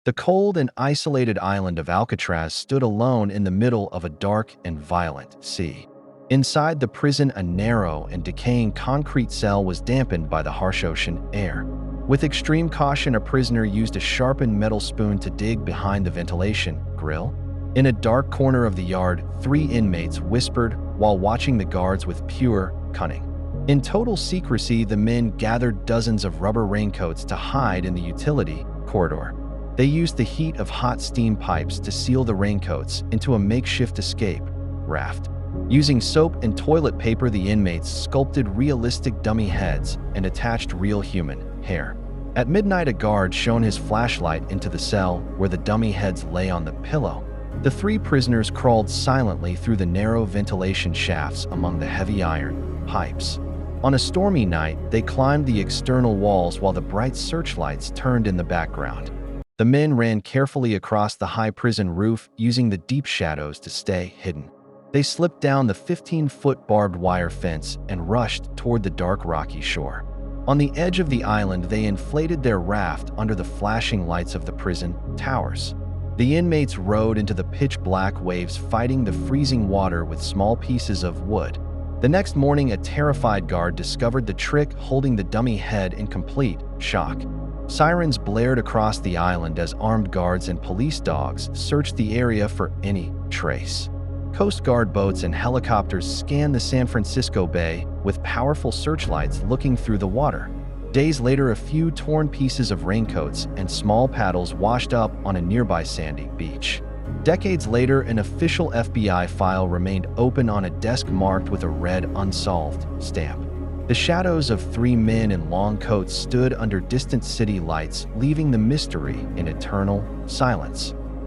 The cold and isolated island of Alcatraz stood alone in the middle of a dark and violent sea. Inside the prison, a narrow and decaying concrete cell was dampened by the harsh ocean air. With extreme caution, a prisoner used a sharpened metal spoon to dig behind the ventilation grill. In a dark corner of the yard, 3 inmates whispered while watching the guards with pure cunning. In total secrecy, the men gathered dozens of rubber raincoats to hide in the utility corridor. They used the heat of hot steam pipes to seal the raincoats into a makeshift escape raft. Using soap and toilet paper, the inmates sculpted realistic dummy heads and attached real human hair. At midnight, a guard shone his flashlight into the cell where the dummy heads lay on the pillow. The 3 prisoners crawled silently through the narrow ventilation shafts among the heavy iron pipes. On a stormy night, they climbed the external walls while the bright searchlights turned in the background. The men ran carefully across the high prison roof, using the deep shadows to stay hidden. They slipped down the 15-foot barbed wire fence and rushed toward the dark rocky shore. On the edge of the island, they inflated their raft under the flashing lights of the prison towers. The inmates rode into the pitch-black waves, fighting the freezing water with small pieces of wood. The next morning, a terrified guard discovered the trick, holding the dummy head in complete shock. Sirens blared across the island as armed guards and police dogs searched the area for any trace. Coast Guard boats and helicopters scanned the San Francisco Bay with powerful searchlights looking through the water. Days later, a few torn pieces of raincoats and small paddles washed up on a nearby sandy beach. Decades later, an official FBI file remained open on a desk marked with a red unsolved stamp. The shadows of 3 men in long coats stood under distant city lights, leaving the mystery in eternal silence.